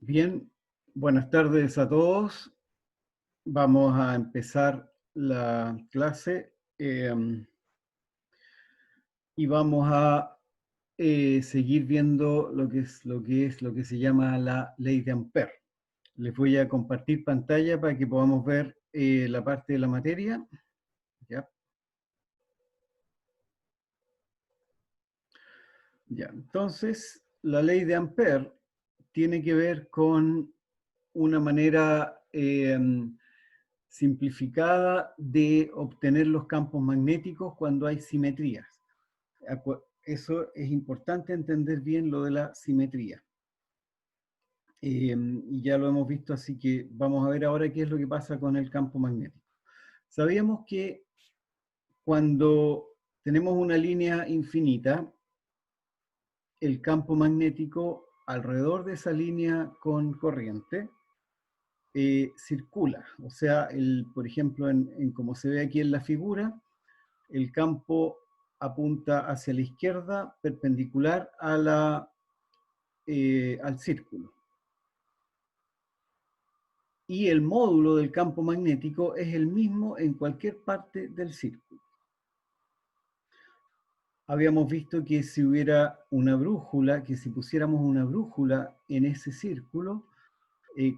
Bien, buenas tardes a todos. Vamos a empezar la clase y vamos a seguir viendo lo que se llama la ley de Ampère. Les voy a compartir pantalla para que podamos ver la parte de la materia. ¿Ya? Ya, entonces, la ley de Ampère tiene que ver con una manera simplificada de obtener los campos magnéticos cuando hay simetrías. Eso es importante entender bien lo de la simetría. Y ya lo hemos visto, así que vamos a ver ahora qué es lo que pasa con el campo magnético. Sabíamos que cuando tenemos una línea infinita, el campo magnético alrededor de esa línea con corriente circula. O sea, por ejemplo, como se ve aquí en la figura, el campo apunta hacia la izquierda, perpendicular al círculo. Y el módulo del campo magnético es el mismo en cualquier parte del círculo. Habíamos visto que si hubiera una brújula, que si pusiéramos una brújula en ese círculo,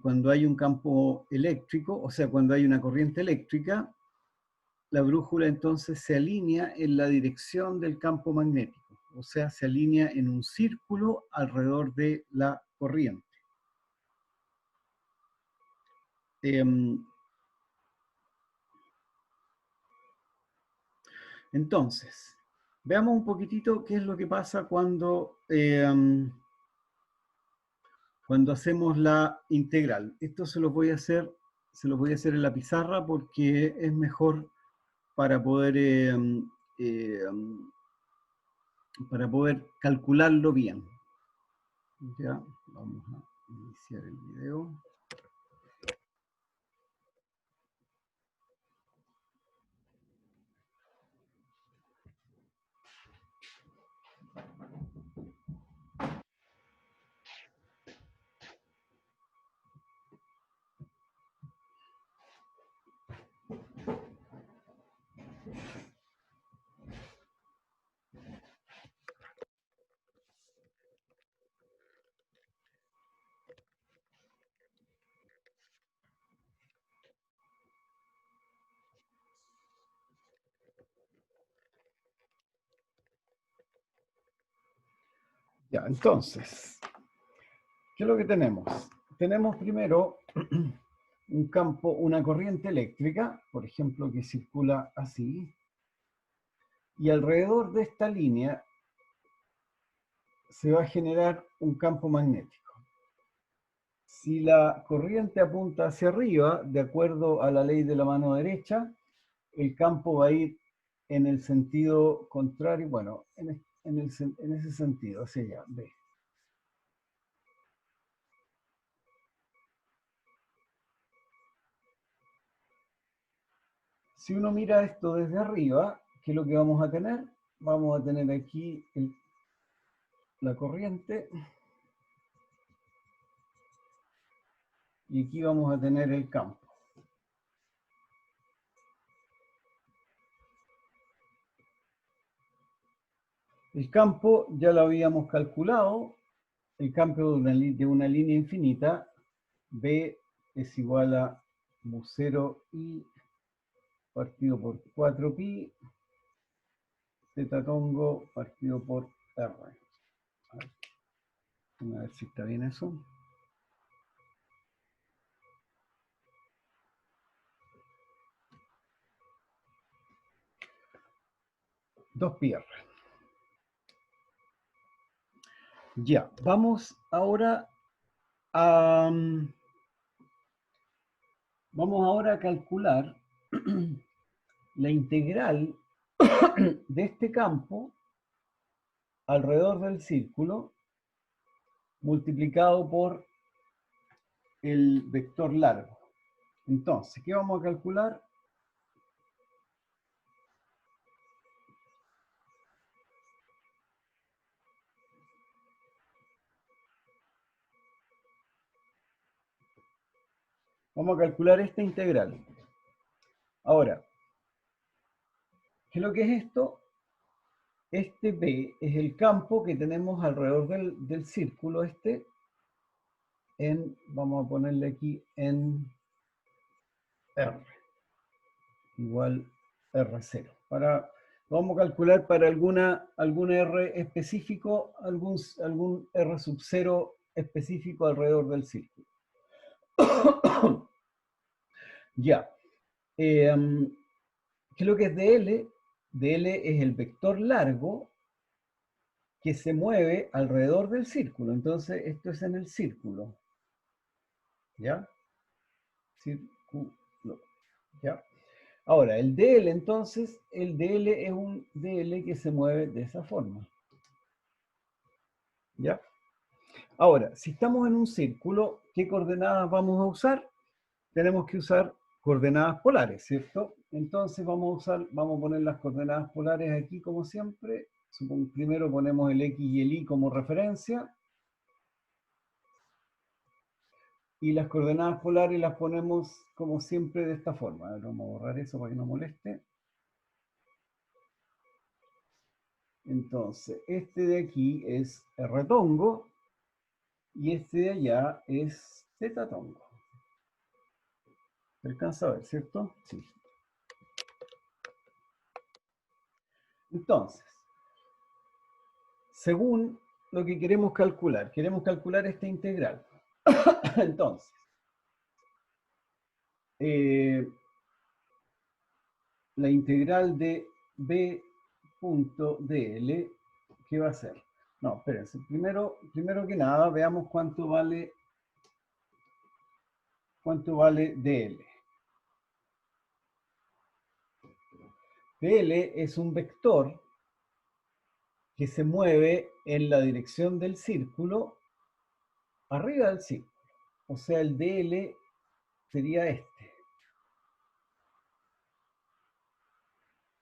cuando hay un campo eléctrico, o sea, cuando hay una corriente eléctrica, la brújula entonces se alinea en la dirección del campo magnético, o sea, se alinea en un círculo alrededor de la corriente. Entonces, veamos un poquitito qué es lo que pasa cuando hacemos la integral. Esto se lo voy a hacer en la pizarra porque es mejor para poder calcularlo bien. Ya, vamos a iniciar el video. Ya, entonces, ¿qué es lo que tenemos? Tenemos primero un campo, una corriente eléctrica, por ejemplo, que circula así, y alrededor de esta línea se va a generar un campo magnético. Si la corriente apunta hacia arriba, de acuerdo a la ley de la mano derecha, el campo va a ir en el sentido contrario, bueno, en ese sentido, hacia allá, ve. Si uno mira esto desde arriba, ¿qué es lo que vamos a tener? Vamos a tener aquí la corriente y aquí vamos a tener el campo. El campo ya lo habíamos calculado, el campo de una línea infinita, B es igual a mu0 i partido por 4pi, z tongo partido por r. A ver si está bien eso. Dos pi r. Ya, vamos ahora a calcular la integral de este campo alrededor del círculo multiplicado por el vector largo. Entonces, ¿qué vamos a calcular? Vamos a calcular esta integral. Ahora, ¿qué es lo que es esto? Este B es el campo que tenemos alrededor del círculo este, vamos a ponerle aquí en R, igual R0. Vamos a calcular para algún R específico, algún R sub 0 específico alrededor del círculo. Ya. ¿Qué es lo que es DL? DL es el vector largo que se mueve alrededor del círculo. Entonces, esto es en el círculo. ¿Ya? Círculo. ¿Ya? Ahora, el DL, entonces, el DL es un DL que se mueve de esa forma. ¿Ya? Ahora, si estamos en un círculo, ¿qué coordenadas vamos a usar? Tenemos que usar coordenadas polares, ¿cierto? Entonces vamos a poner las coordenadas polares aquí como siempre. Primero ponemos el X y el Y como referencia. Y las coordenadas polares las ponemos como siempre de esta forma. A ver, vamos a borrar eso para que no moleste. Entonces, este de aquí es R tongo y este de allá es Z tongo. ¿Se alcanza a ver, cierto? Sí. Entonces, según lo que queremos calcular esta integral. Entonces, la integral de b punto dl, ¿qué va a ser? No, espérense, primero que nada veamos cuánto vale dl. dl es un vector que se mueve en la dirección del círculo, arriba del círculo. O sea, el dl sería este.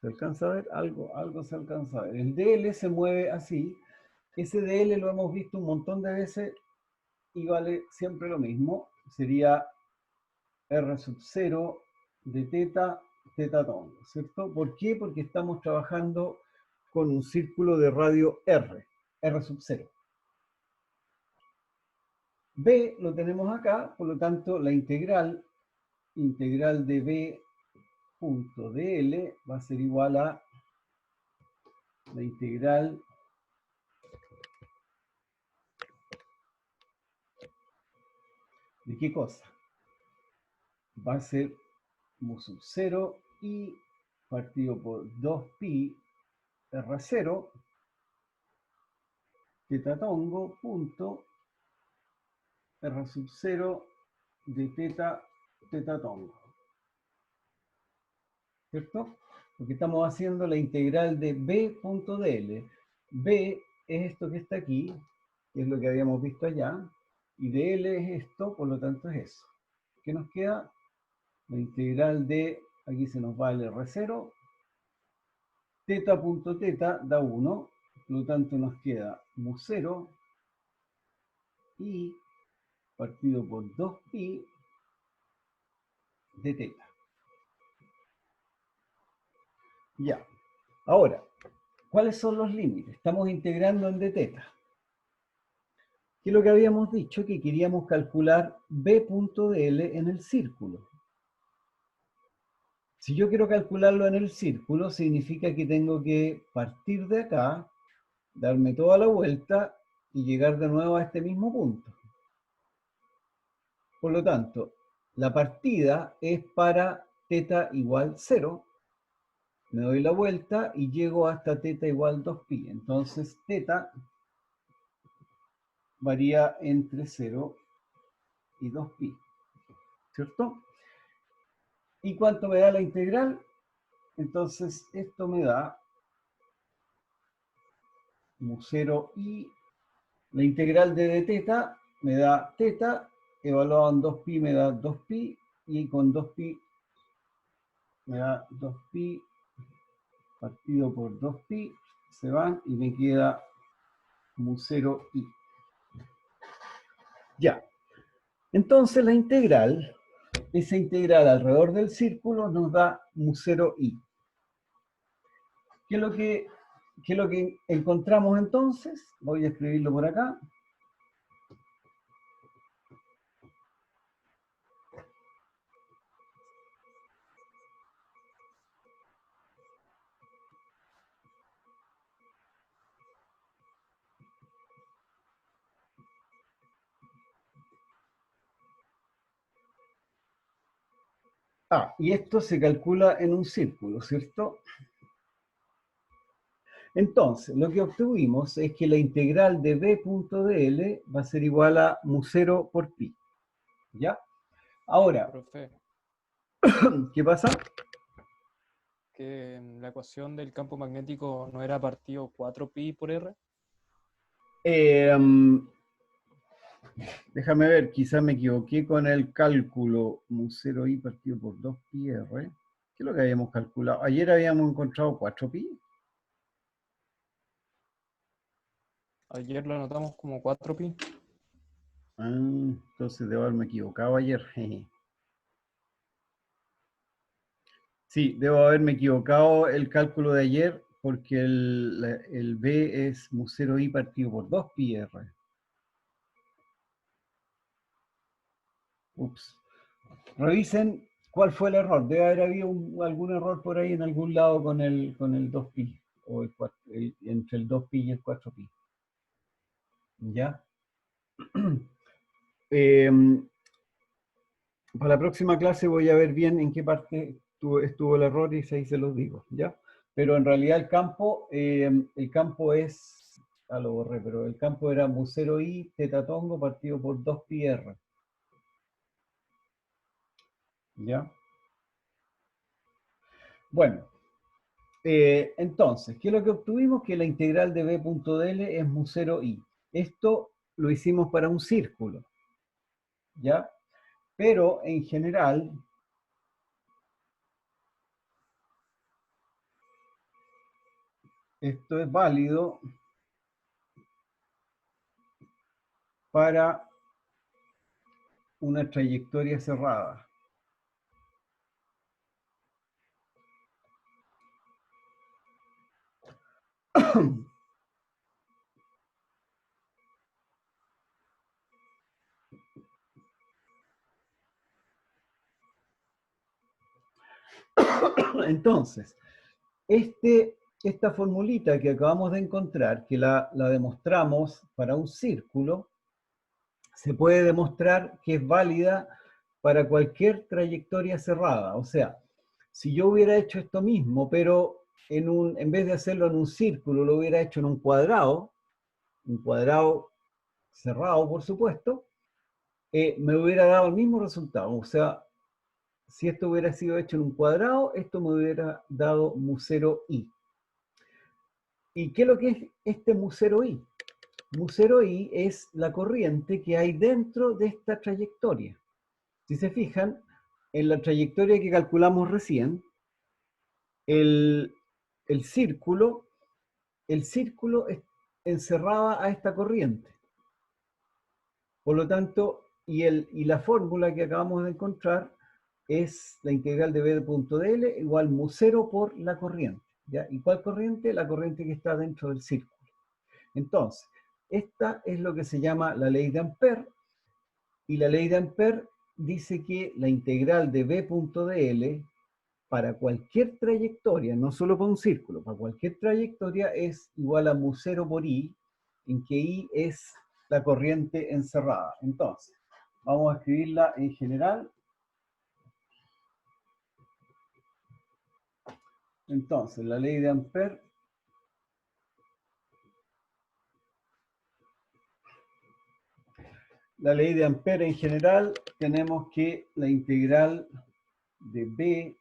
¿Se alcanza a ver? Algo se alcanza a ver. El dl se mueve así. Ese dl lo hemos visto un montón de veces y vale siempre lo mismo. Sería R sub 0 de teta tongo, ¿cierto? ¿Por qué? Porque estamos trabajando con un círculo de radio R sub 0. B lo tenemos acá, por lo tanto la integral de B punto dl va a ser igual a la integral ¿de qué cosa? Va a ser mu sub 0 y partido por 2pi R0 teta tongo punto R sub 0 de teta tongo. ¿Cierto? Porque estamos haciendo la integral de b.dl. B es esto que está aquí, que es lo que habíamos visto allá, y dl es esto, por lo tanto es eso. ¿Qué nos queda? La integral de, aquí se nos va el R0, teta da 1, por lo tanto nos queda mu 0 y partido por 2pi de teta. Ya. Ahora, ¿cuáles son los límites? Estamos integrando en d teta. ¿Qué es lo que habíamos dicho? Que queríamos calcular b.dl en el círculo. Si yo quiero calcularlo en el círculo, significa que tengo que partir de acá, darme toda la vuelta y llegar de nuevo a este mismo punto. Por lo tanto, la partida es para teta igual 0. Me doy la vuelta y llego hasta teta igual 2pi. Entonces, teta varía entre 0 y 2pi. ¿Cierto? ¿Y cuánto me da la integral? Entonces, esto me da mu 0 y la integral de teta me da teta, evaluado en 2pi me da 2pi, y con 2pi me da 2pi partido por 2pi, se van y me queda mu 0 y. Ya. Entonces la integral esa integral alrededor del círculo nos da mu0i. ¿Qué es lo que encontramos entonces? Voy a escribirlo por acá. Ah, y esto se calcula en un círculo, ¿cierto? Entonces, lo que obtuvimos es que la integral de b.dl va a ser igual a mu0 por pi. ¿Ya? Ahora, Profe, ¿qué pasa? que la ecuación del campo magnético no era partido 4pi por R. Eh, Déjame ver, quizás me equivoqué con el cálculo mu0i partido por 2πr. ¿Qué es lo que habíamos calculado? Ayer habíamos encontrado 4pi. Ayer lo anotamos como 4pi. Ah, entonces debo haberme equivocado ayer. Sí, debo haberme equivocado el cálculo de ayer porque el b es mu0i partido por 2πr. Ups. Revisen cuál fue el error. Debe haber habido algún error por ahí en algún lado con el 2pi, o entre el 2pi y el 4pi. ¿Ya? Para la próxima clase voy a ver bien en qué parte estuvo el error y ahí se los digo, ¿ya? Pero en realidad el campo es, lo borré, pero el campo era mu0i tetatongo partido por 2πr, ¿ya? Bueno, entonces, ¿qué es lo que obtuvimos? Que la integral de b.dl es mu0i. Esto lo hicimos para un círculo, ¿ya? Pero en general, esto es válido para una trayectoria cerrada. Entonces, esta formulita que acabamos de encontrar, que la demostramos para un círculo, se puede demostrar que es válida para cualquier trayectoria cerrada. O sea, si yo hubiera hecho esto mismo, pero en vez de hacerlo en un círculo, lo hubiera hecho en un cuadrado cerrado, por supuesto, me hubiera dado el mismo resultado. O sea, si esto hubiera sido hecho en un cuadrado, esto me hubiera dado mu0i. ¿Y qué es lo que es este mu0i? Mu0i es la corriente que hay dentro de esta trayectoria. Si se fijan, en la trayectoria que calculamos recién, el, el círculo, el círculo encerraba a esta corriente. Por lo tanto, y la fórmula que acabamos de encontrar es la integral de b.dl igual mu0 por la corriente. ¿Ya? ¿Y cuál corriente? La corriente que está dentro del círculo. Entonces, esta es lo que se llama la ley de Ampère, y la ley de Ampère dice que la integral de b.dl para cualquier trayectoria, no solo para un círculo, para cualquier trayectoria es igual a mu0 por i, en que i es la corriente encerrada. Entonces, vamos a escribirla en general. Entonces, la ley de Ampère en general, tenemos que la integral de b.dl,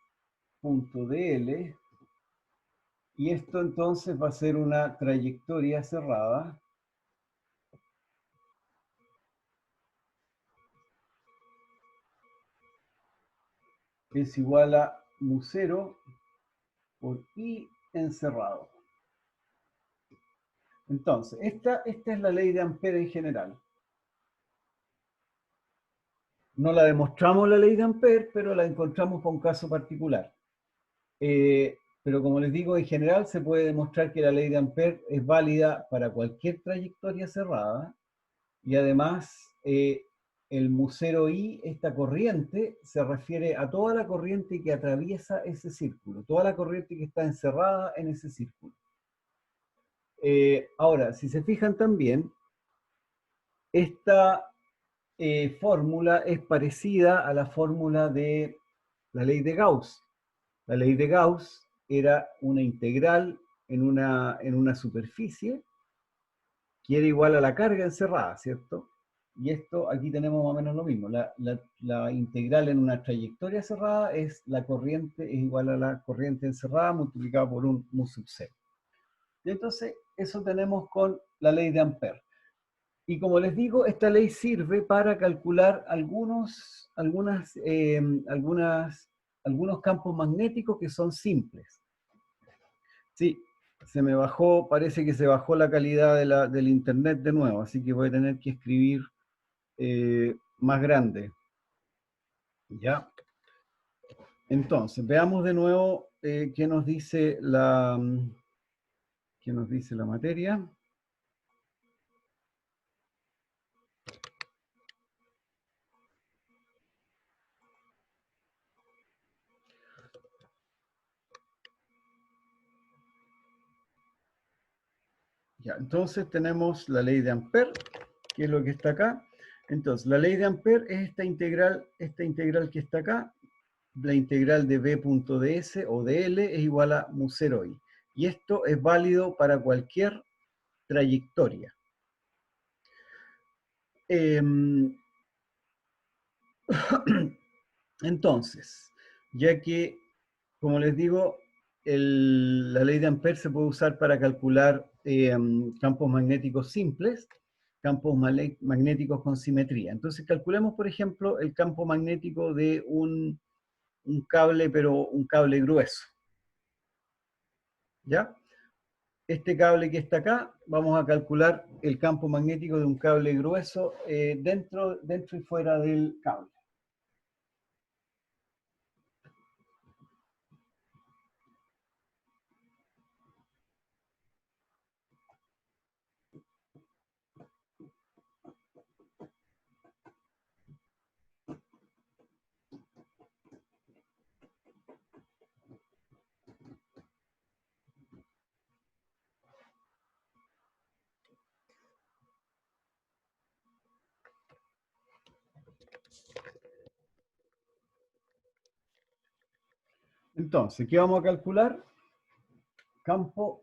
y esto entonces va a ser una trayectoria cerrada, es igual a mu0 por i encerrado. Entonces, esta es la ley de Ampère en general. No la demostramos la ley de Ampère, pero la encontramos para un caso particular. Pero como les digo, en general se puede demostrar que la ley de Ampère es válida para cualquier trayectoria cerrada y además el mu0 I, esta corriente, se refiere a toda la corriente que atraviesa ese círculo, toda la corriente que está encerrada en ese círculo. Ahora, si se fijan también, esta fórmula es parecida a la fórmula de la ley de Gauss. La ley de Gauss era una integral en una superficie que era igual a la carga encerrada, ¿cierto? Y esto, aquí tenemos más o menos lo mismo. La integral en una trayectoria cerrada es la corriente, es igual a la corriente encerrada multiplicada por un mu sub 0. Y entonces, eso tenemos con la ley de Ampère. Y como les digo, esta ley sirve para calcular algunos campos magnéticos que son simples. Sí, se me bajó, parece que se bajó la calidad del internet de nuevo, así que voy a tener que escribir más grande. ¿Ya? Entonces, veamos de nuevo qué nos dice la materia. Ya, entonces tenemos la ley de Ampère, que es lo que está acá. Entonces, la ley de Ampère es esta integral que está acá. La integral de b.ds o dl es igual a mu0 i. Y esto es válido para cualquier trayectoria. Entonces, ya que, como les digo, la ley de Ampère se puede usar para calcular campos magnéticos simples, campos magnéticos con simetría. Entonces, calculemos, por ejemplo, el campo magnético de un cable, pero un cable grueso. ¿Ya? Este cable que está acá, vamos a calcular el campo magnético de un cable grueso dentro y fuera del cable. Entonces, ¿qué vamos a calcular? Campo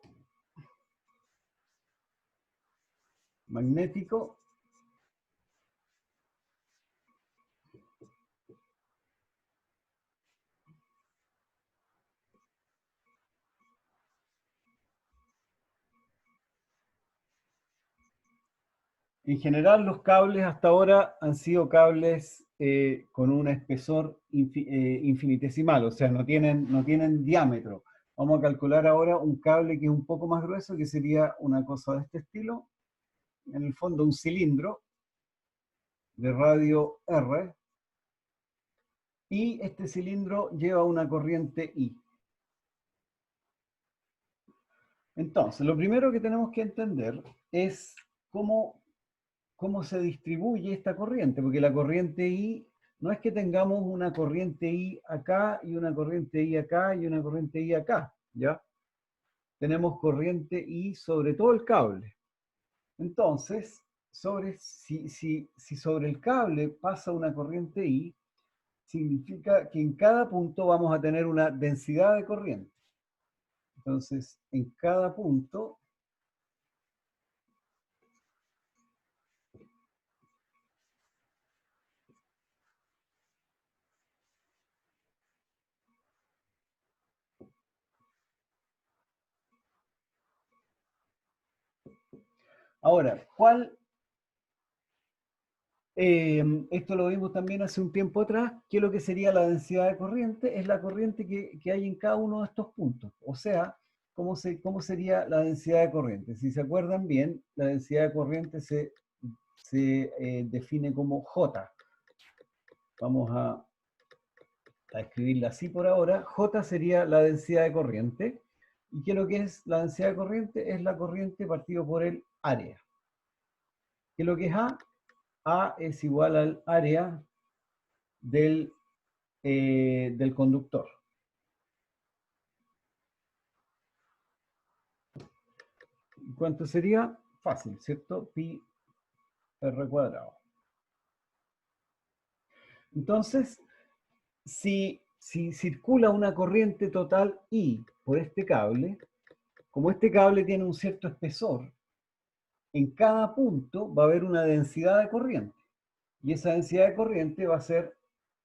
magnético en general, los cables hasta ahora han sido cables con un espesor infinitesimal, o sea, no tienen diámetro. Vamos a calcular ahora un cable que es un poco más grueso, que sería una cosa de este estilo. En el fondo, un cilindro de radio R. Y este cilindro lleva una corriente I. Entonces, lo primero que tenemos que entender es cómo se distribuye esta corriente, porque la corriente I no es que tengamos una corriente I acá y una corriente I acá y una corriente I acá, ¿ya? Tenemos corriente I sobre todo el cable. Entonces, si sobre el cable pasa una corriente I, significa que en cada punto vamos a tener una densidad de corriente. Entonces, en cada punto ahora, esto lo vimos también hace un tiempo atrás, que lo que sería la densidad de corriente es la corriente que hay en cada uno de estos puntos. O sea, ¿cómo sería la densidad de corriente? Si se acuerdan bien, la densidad de corriente se define como J. vamos a escribirla así por ahora. J sería la densidad de corriente. ¿Y qué es lo que es la densidad de corriente? Es la corriente partido por el área. ¿Qué es lo que es A? A es igual al área del conductor. ¿Cuánto sería? Fácil, ¿cierto? Pi r cuadrado. Entonces, si circula una corriente total I por este cable, como este cable tiene un cierto espesor, en cada punto va a haber una densidad de corriente. Y esa densidad de corriente va a ser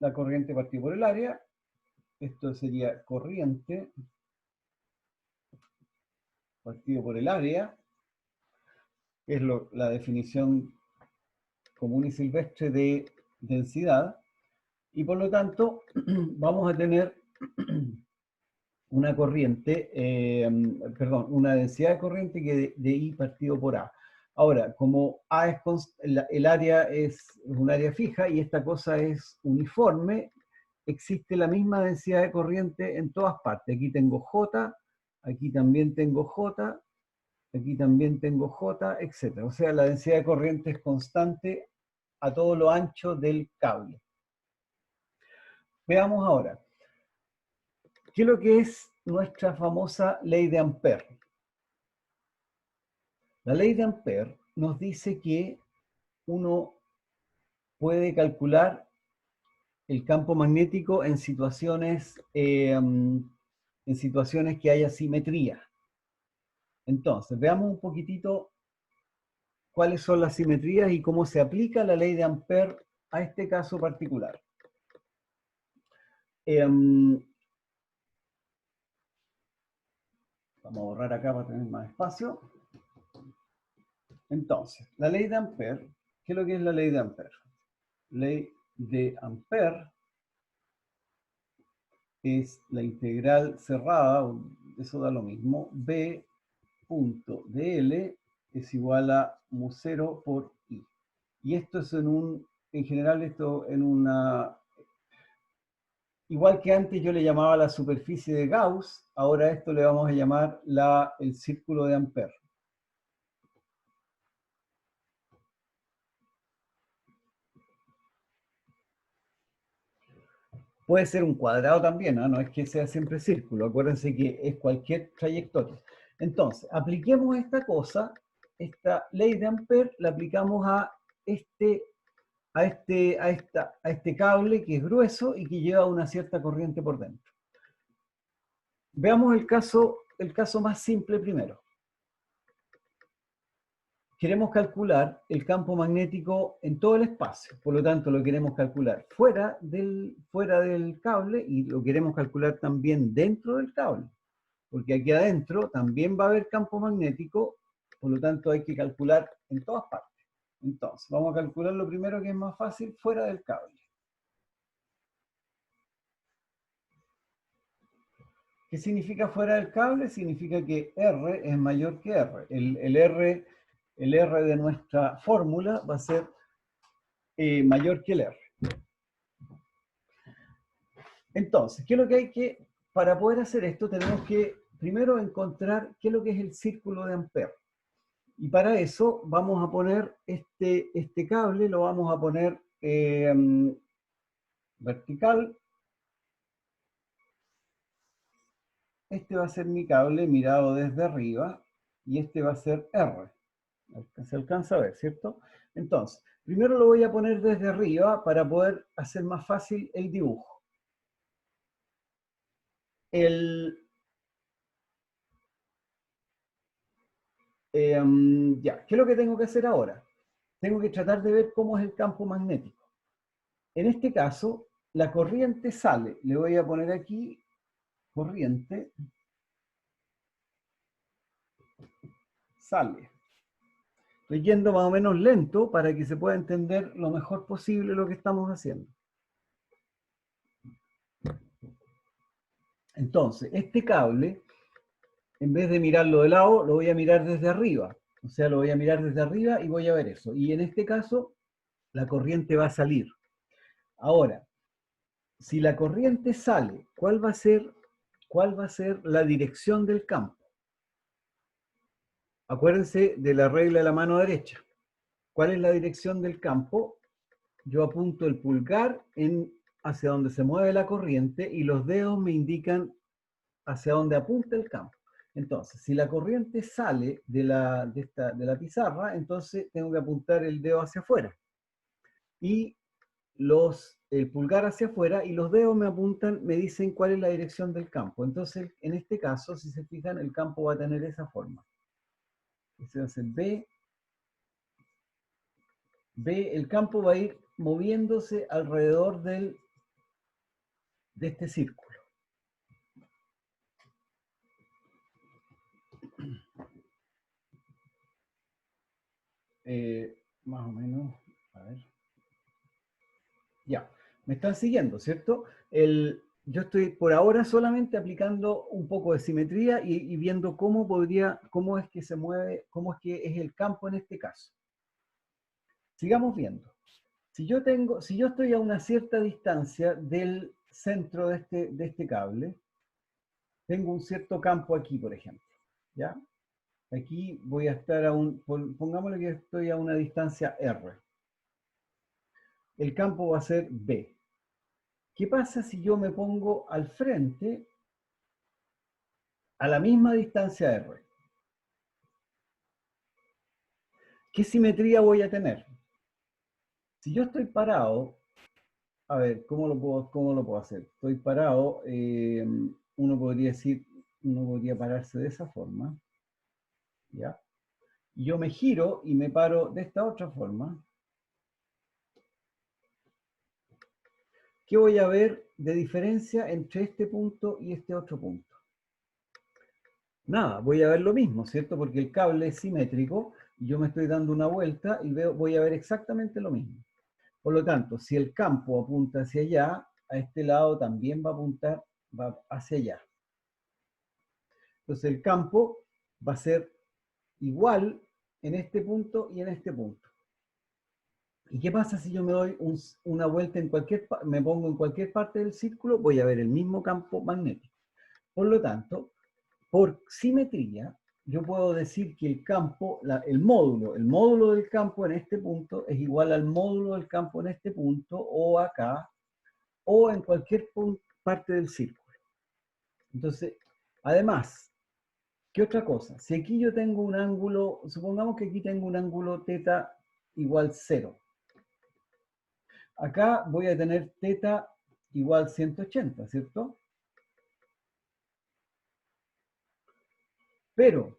la corriente partida por el área. Esto sería corriente partido por el área, que es la definición común y silvestre de densidad. Y por lo tanto, vamos a tener una corriente, una densidad de corriente que de I partido por A. Ahora, como A es el área es un área fija y esta cosa es uniforme, existe la misma densidad de corriente en todas partes. Aquí tengo J, aquí también tengo J, aquí también tengo J, etc. O sea, la densidad de corriente es constante a todo lo ancho del cable. Veamos ahora, ¿qué es lo que es nuestra famosa ley de Ampère? La ley de Ampère nos dice que uno puede calcular el campo magnético en situaciones que haya simetría. Entonces, veamos un poquitito cuáles son las simetrías y cómo se aplica la ley de Ampère a este caso particular. Vamos a borrar acá para tener más espacio. Entonces, la ley de Ampère, ¿qué es lo que es la ley de Ampère? Ley de Ampère es la integral cerrada, eso da lo mismo, B punto dl es igual a mu0 por I. Y esto es en general esto en una, igual que antes yo le llamaba la superficie de Gauss, ahora esto le vamos a llamar el círculo de Ampère. Puede ser un cuadrado también, ¿no? No es que sea siempre círculo, acuérdense que es cualquier trayectoria. Entonces, apliquemos esta cosa, esta ley de Ampère, la aplicamos a este cable que es grueso y que lleva una cierta corriente por dentro. Veamos el caso más simple primero. Queremos calcular el campo magnético en todo el espacio, por lo tanto lo queremos calcular fuera del cable y lo queremos calcular también dentro del cable, porque aquí adentro también va a haber campo magnético, por lo tanto hay que calcular en todas partes. Entonces, vamos a calcular lo primero que es más fácil, fuera del cable. ¿Qué significa fuera del cable? Significa que R es mayor que R. El R de nuestra fórmula va a ser mayor que el R. Entonces, ¿qué es lo que hay que, para poder hacer esto, tenemos que primero encontrar qué es lo que es el círculo de Ampère. Y para eso vamos a poner este cable, lo vamos a poner vertical. Este va a ser mi cable mirado desde arriba y este va a ser R. Se alcanza a ver, ¿cierto? Entonces, primero lo voy a poner desde arriba para poder hacer más fácil el dibujo. Ya, ¿qué es lo que tengo que hacer ahora? Tengo que tratar de ver cómo es el campo magnético. En este caso, la corriente sale. Le voy a poner aquí corriente sale. Estoy yendo más o menos lento para que se pueda entender lo mejor posible lo que estamos haciendo. Entonces, este cable, en vez de mirarlo de lado, lo voy a mirar desde arriba. O sea, lo voy a mirar desde arriba y voy a ver eso. Y en este caso, la corriente va a salir. Ahora, si la corriente sale, ¿cuál va a ser la dirección del campo? Acuérdense de la regla de la mano derecha. ¿Cuál es la dirección del campo? Yo apunto el pulgar hacia donde se mueve la corriente y los dedos me indican hacia donde apunta el campo. Entonces, si la corriente sale de la pizarra, entonces tengo que apuntar el dedo hacia afuera. Y el pulgar hacia afuera, y los dedos me apuntan, me dicen cuál es la dirección del campo. Entonces, en este caso, si se fijan, el campo va a tener esa forma. Ese va a ser B. El campo va a ir moviéndose alrededor de este círculo. Más o menos, a ver. Ya, me están siguiendo, ¿cierto? Yo estoy por ahora solamente aplicando un poco de simetría y viendo cómo es que se mueve, cómo es que es el campo en este caso. Sigamos viendo. Si yo estoy a una cierta distancia del centro de este cable, tengo un cierto campo aquí, por ejemplo, ¿ya? Aquí voy a estar pongámosle que estoy a una distancia R. El campo va a ser B. ¿Qué pasa si yo me pongo al frente a la misma distancia R? ¿Qué simetría voy a tener? Si yo estoy parado, a ver, ¿cómo lo puedo hacer? Estoy parado, uno podría pararse de esa forma, ¿ya? Yo me giro y me paro de esta otra forma. ¿Qué voy a ver de diferencia entre este punto y este otro punto? Nada, voy a ver lo mismo, ¿cierto? Porque el cable es simétrico, y yo me estoy dando una vuelta y voy a ver exactamente lo mismo. Por lo tanto, si el campo apunta hacia allá, a este lado también va a apuntar hacia allá. Entonces el campo va a ser igual en este punto y en este punto. ¿Y qué pasa si yo me doy una vuelta me pongo en cualquier parte del círculo? Voy a ver el mismo campo magnético. Por lo tanto, por simetría, yo puedo decir que el campo, el módulo del campo en este punto es igual al módulo del campo en este punto, o acá, o en cualquier parte del círculo. Entonces, además, ¿qué otra cosa? Si aquí yo tengo un ángulo, supongamos que aquí tengo un ángulo θ igual 0. Acá voy a tener θ igual 180, ¿cierto? Pero,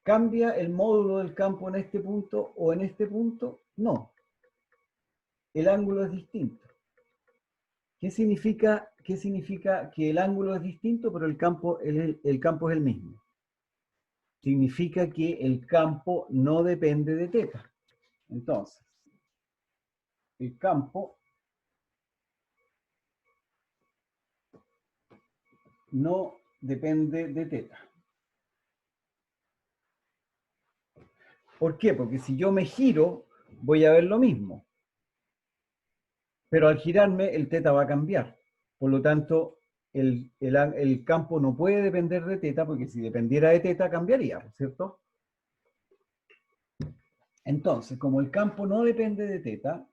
¿cambia el módulo del campo en este punto o en este punto? No. El ángulo es distinto. ¿Qué significa que el ángulo es distinto, pero el campo es el mismo? Significa que el campo no depende de θ. Entonces, el campo no depende de θ. ¿Por qué? Porque si yo me giro, voy a ver lo mismo. Pero al girarme, el θ va a cambiar. Por lo tanto, el campo no puede depender de θ, porque si dependiera de θ, cambiaría, ¿cierto? Entonces, como el campo no depende de θ,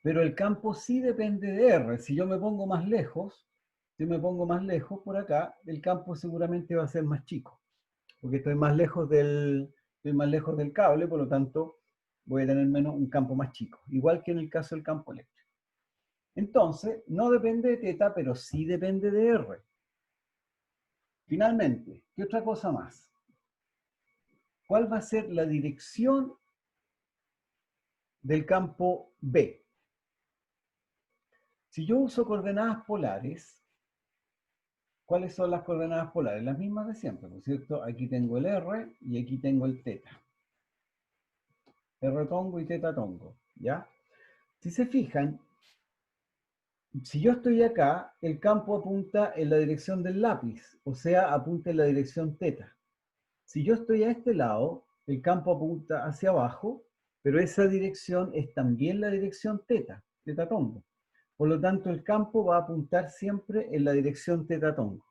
pero el campo sí depende de R. Si yo me pongo más lejos, por acá, el campo seguramente va a ser más chico, porque estoy más lejos del cable, por lo tanto, voy a tener un campo más chico, igual que en el caso del campo eléctrico. Entonces, no depende de θ, pero sí depende de R. Finalmente, ¿qué otra cosa más? ¿Cuál va a ser la dirección del campo B? Si yo uso coordenadas polares, ¿cuáles son las coordenadas polares? Las mismas de siempre, ¿no es cierto? Aquí tengo el R y aquí tengo el θ. R tongo y θ tongo, ¿ya? Si se fijan, si yo estoy acá, el campo apunta en la dirección del lápiz, o sea, apunta en la dirección θ. Si yo estoy a este lado, el campo apunta hacia abajo, pero esa dirección es también la dirección θ. tetatongo. Por lo tanto, el campo va a apuntar siempre en la dirección tetatongo.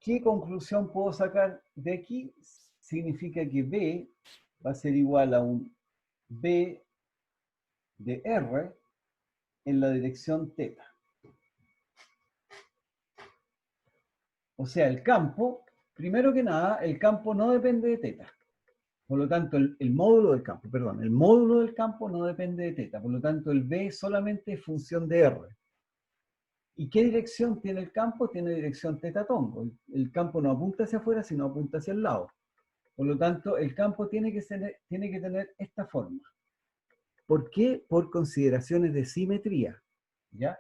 ¿Qué conclusión puedo sacar de aquí? Significa que B va a ser igual a un B de R en la dirección teta. O sea, el campo, primero que nada, el campo no depende de teta. Por lo tanto, el módulo del campo, perdón, el módulo del campo no depende de teta. Por lo tanto, el B solamente es función de R. ¿Y qué dirección tiene el campo? Tiene dirección tetatongo. El campo no apunta hacia afuera, sino apunta hacia el lado. Por lo tanto, el campo tiene que tener esta forma. ¿Por qué? Por consideraciones de simetría. ¿Ya?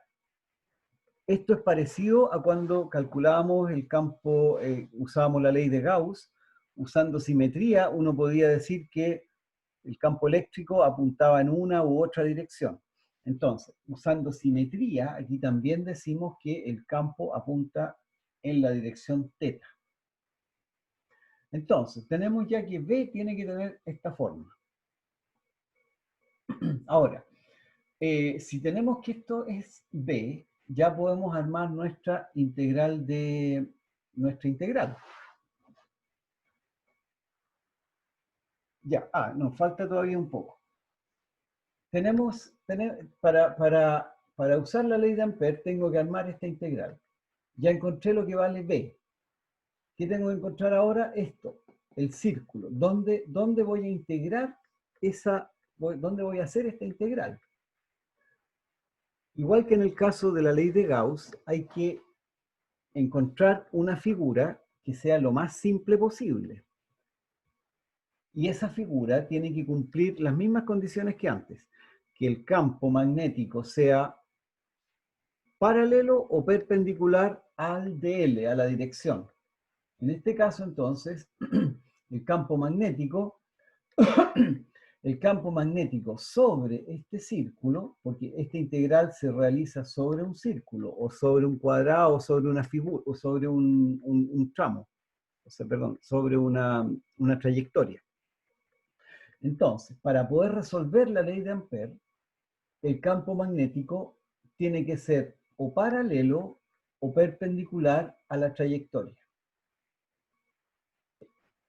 Esto es parecido a cuando calculábamos el campo, usábamos la ley de Gauss. Usando simetría, uno podía decir que el campo eléctrico apuntaba en una u otra dirección. Entonces, usando simetría, aquí también decimos que el campo apunta en la dirección teta. Entonces, tenemos ya que B tiene que tener esta forma. Ahora, si tenemos que esto es B, ya podemos armar nuestra integral de nuestra integral. Ya, nos falta todavía un poco. Para usar la ley de Ampère tengo que armar esta integral. Ya encontré lo que vale B. ¿Qué tengo que encontrar ahora? Esto, el círculo. ¿Dónde voy a integrar dónde voy a hacer esta integral? Igual que en el caso de la ley de Gauss, hay que encontrar una figura que sea lo más simple posible. Y esa figura tiene que cumplir las mismas condiciones que antes. Que el campo magnético sea paralelo o perpendicular al dl, a la dirección. En este caso, entonces, el campo magnético sobre este círculo, porque esta integral se realiza sobre un círculo, o sobre un cuadrado, o sobre una figura, o sobre un tramo, o sea, perdón, sobre una trayectoria. Entonces, para poder resolver la ley de Ampère, el campo magnético tiene que ser o paralelo o perpendicular a la trayectoria.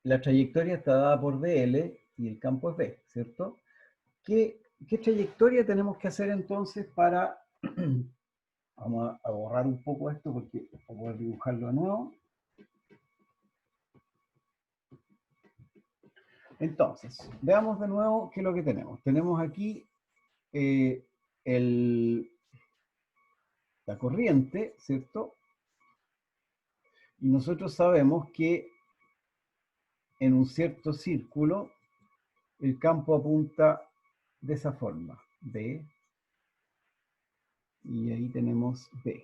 La trayectoria está dada por dl y el campo es B, ¿cierto? ¿Qué trayectoria tenemos que hacer entonces para... Vamos a borrar un poco esto porque para poder dibujarlo de nuevo. Entonces, veamos de nuevo qué es lo que tenemos. Tenemos aquí la corriente, ¿cierto? Y nosotros sabemos que en un cierto círculo el campo apunta de esa forma, B, y ahí tenemos B.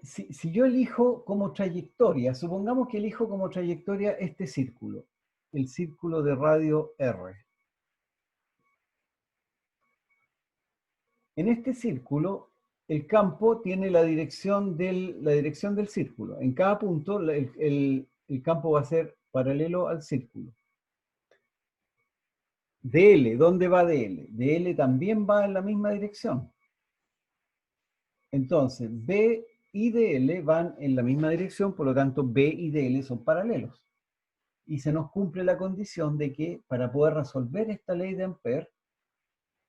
Si yo elijo como trayectoria, supongamos que elijo como trayectoria este círculo, el círculo de radio R. En este círculo, el campo tiene la dirección del círculo. En cada punto, el campo va a ser paralelo al círculo. DL, ¿dónde va DL? DL también va en la misma dirección. Entonces, B y DL van en la misma dirección, por lo tanto, B y DL son paralelos. Y se nos cumple la condición de que para poder resolver esta ley de Ampère,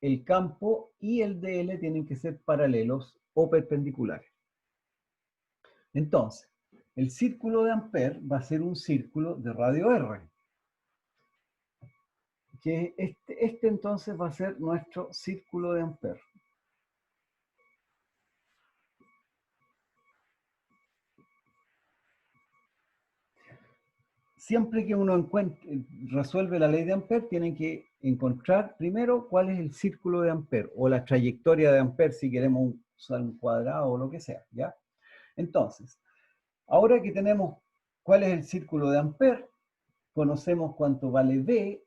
el campo y el DL tienen que ser paralelos o perpendiculares. Entonces, el círculo de Ampère va a ser un círculo de radio R. Que este entonces va a ser nuestro círculo de Ampère. Siempre que uno resuelve la ley de Ampère, tienen que encontrar primero cuál es el círculo de Ampère o la trayectoria de Ampère si queremos usar un cuadrado o lo que sea, ¿ya? Entonces, ahora que tenemos cuál es el círculo de Ampère, conocemos cuánto vale B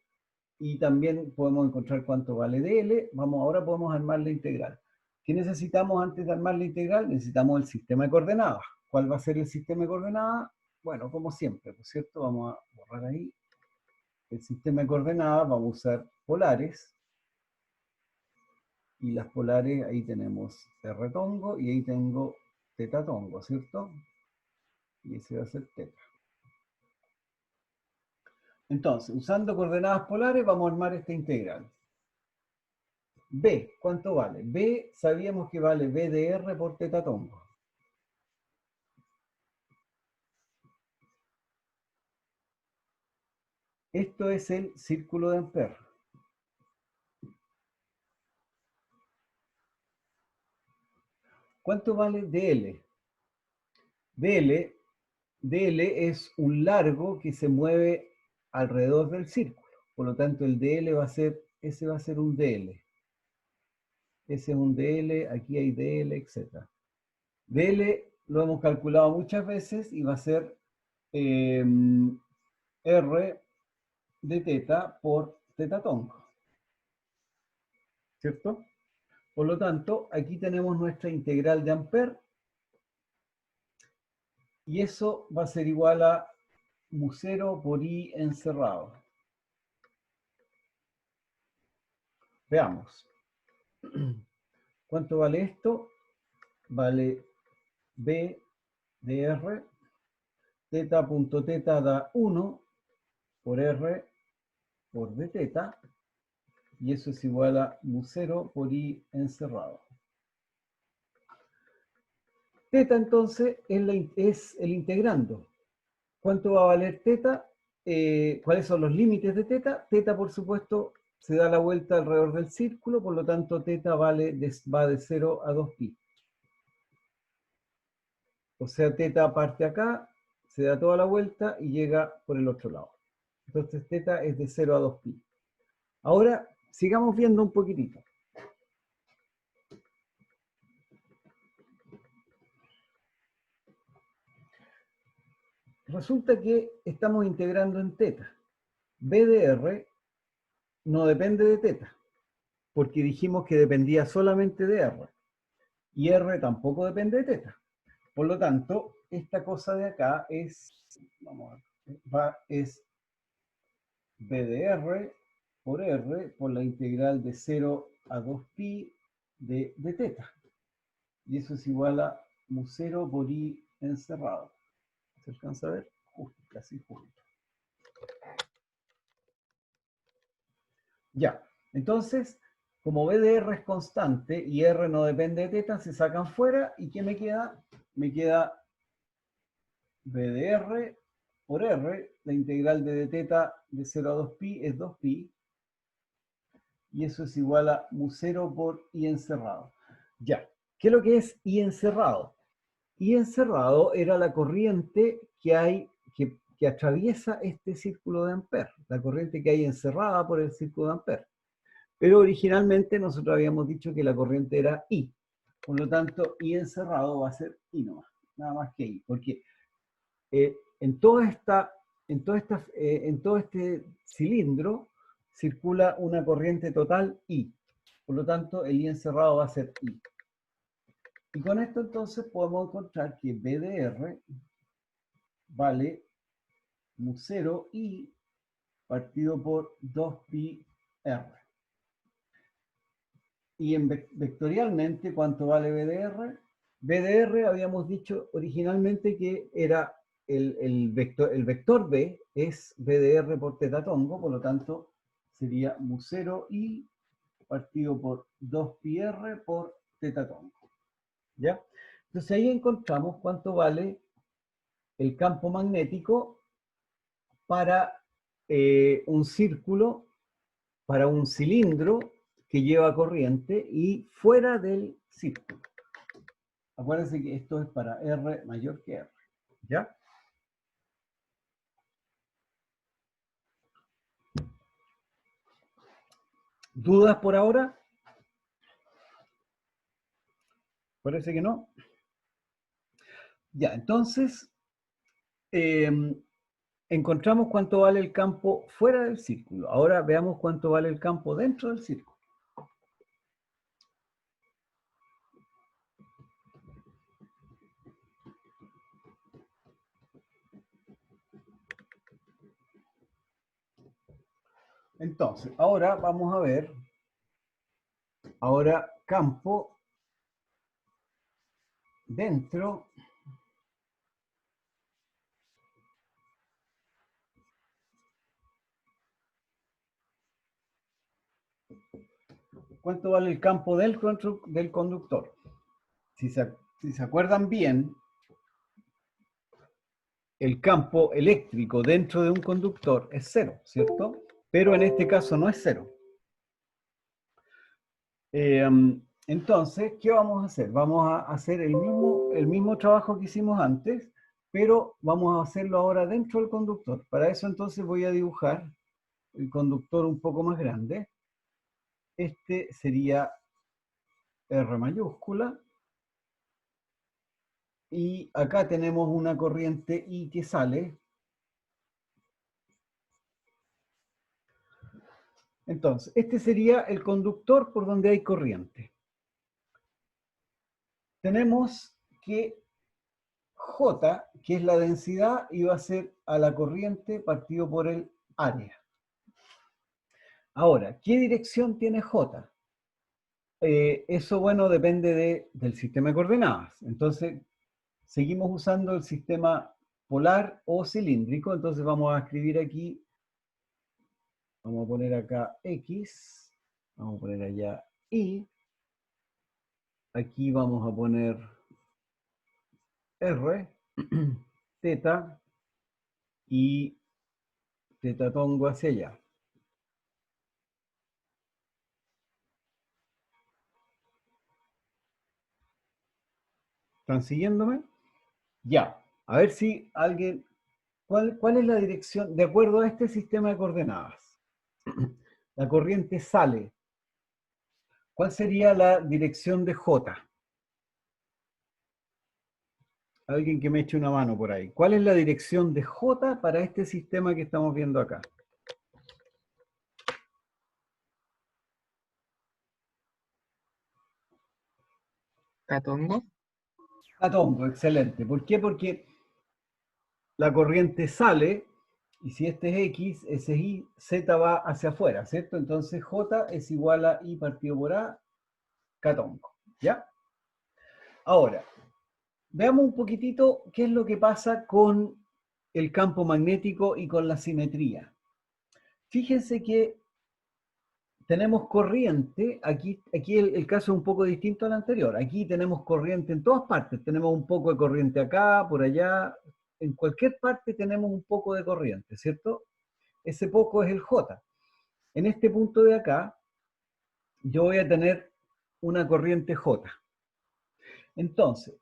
y también podemos encontrar cuánto vale DL, ahora podemos armar la integral. ¿Qué necesitamos antes de armar la integral? Necesitamos el sistema de coordenadas. ¿Cuál va a ser el sistema de coordenadas? Bueno, como siempre, ¿por cierto? Vamos a borrar ahí. el sistema de coordenadas vamos a usar polares. Y las polares, ahí tenemos R tongo y ahí tengo teta tongo, ¿cierto? Y ese va a ser teta. Entonces, usando coordenadas polares, vamos a armar esta integral. B, ¿cuánto vale? B, sabíamos que vale B de R por teta tongo. Esto es el círculo de Ampère. ¿Cuánto vale DL? DL es un largo que se mueve alrededor del círculo. Por lo tanto, el DL va a ser, ese va a ser un DL. Ese es un DL, aquí hay DL, etc. DL lo hemos calculado muchas veces y va a ser R de teta por teta tongo. ¿Cierto? Por lo tanto, aquí tenemos nuestra integral de Ampère y eso va a ser igual a mu0 por I encerrado. Veamos. ¿Cuánto vale esto? Vale B de R. Teta.teta da 1 por R por d teta. Y eso es igual a mu0 por I encerrado. Teta entonces es el integrando. ¿Cuánto va a valer teta? ¿Cuáles son los límites de teta? Teta, por supuesto, se da la vuelta alrededor del círculo, por lo tanto teta va de 0 a 2pi. O sea, teta parte acá, se da toda la vuelta y llega por el otro lado. Entonces teta es de 0 a 2pi. Ahora, sigamos viendo un poquitito. Resulta que estamos integrando en teta. B de R no depende de teta, porque dijimos que dependía solamente de R. Y R tampoco depende de teta. Por lo tanto, esta cosa de acá es, es B de R por la integral de 0 a 2pi de teta. Y eso es igual a mu0 por I encerrado. ¿Se alcanza a ver? Justo, casi justo. Ya, entonces, como B de R es constante y R no depende de teta, se sacan fuera. ¿Y qué me queda? Me queda B de R por R, la integral de teta de 0 a 2pi es 2pi, y eso es igual a mu0 por I encerrado. Ya, ¿qué es lo que es I encerrado? I encerrado era la corriente que hay, que atraviesa este círculo de Ampère, la corriente que hay encerrada por el círculo de Ampère. Pero originalmente nosotros habíamos dicho que la corriente era I. Por lo tanto, I encerrado va a ser I nomás, nada más que I. Porque en todo este cilindro circula una corriente total I. Por lo tanto, el I encerrado va a ser I. Y con esto entonces podemos encontrar que B de R vale mu0 I partido por 2pi R. Y vectorialmente, ¿cuánto vale B de R? B de R habíamos dicho originalmente que era el vector B es B de R por teta tongo, por lo tanto sería mu0 I partido por 2pi R por teta tongo. ¿Ya? Entonces ahí encontramos cuánto vale el campo magnético para un círculo, para un cilindro que lleva corriente y fuera del círculo. Acuérdense que esto es para R mayor que R. ¿Ya? ¿Dudas por ahora? Parece que no. Ya, entonces encontramos cuánto vale el campo fuera del círculo. Ahora veamos cuánto vale el campo dentro del círculo. Entonces, ahora vamos a ver, ahora campo dentro ¿cuánto vale el campo del conductor? Si se acuerdan bien, el campo eléctrico dentro de un conductor es cero, ¿cierto? Pero en este caso no es cero. Entonces, ¿qué vamos a hacer? Vamos a hacer el mismo trabajo que hicimos antes, pero vamos a hacerlo ahora dentro del conductor. Para eso entonces voy a dibujar el conductor un poco más grande. Este sería R mayúscula. Y acá tenemos una corriente I que sale. Entonces, este sería el conductor por donde hay corriente. Tenemos que J, que es la densidad, iba a ser a la corriente partido por el área. Ahora, ¿qué dirección tiene J? Eso, bueno, depende del sistema de coordenadas. Entonces, seguimos usando el sistema polar o cilíndrico. Entonces, vamos a escribir aquí, vamos a poner acá X, vamos a poner allá Y. Aquí vamos a poner R, teta y teta tongo hacia allá. ¿Están siguiéndome? Ya. A ver si alguien... ¿Cuál es la dirección? De acuerdo a este sistema de coordenadas. La corriente sale. ¿Cuál sería la dirección de J? Alguien que me eche una mano por ahí. ¿Cuál es la dirección de J para este sistema que estamos viendo acá? Catongo. A tongo, excelente. ¿Por qué? Porque la corriente sale, y si este es X, ese es Y, Z va hacia afuera, ¿cierto? Entonces J es igual a I partido por A, catongo, ¿ya? Ahora, veamos un poquitito qué es lo que pasa con el campo magnético y con la simetría. Fíjense que tenemos corriente, aquí el caso es un poco distinto al anterior, aquí tenemos corriente en todas partes, tenemos un poco de corriente acá, por allá, en cualquier parte tenemos un poco de corriente, ¿cierto? Ese poco es el J. En este punto de acá, yo voy a tener una corriente J. Entonces,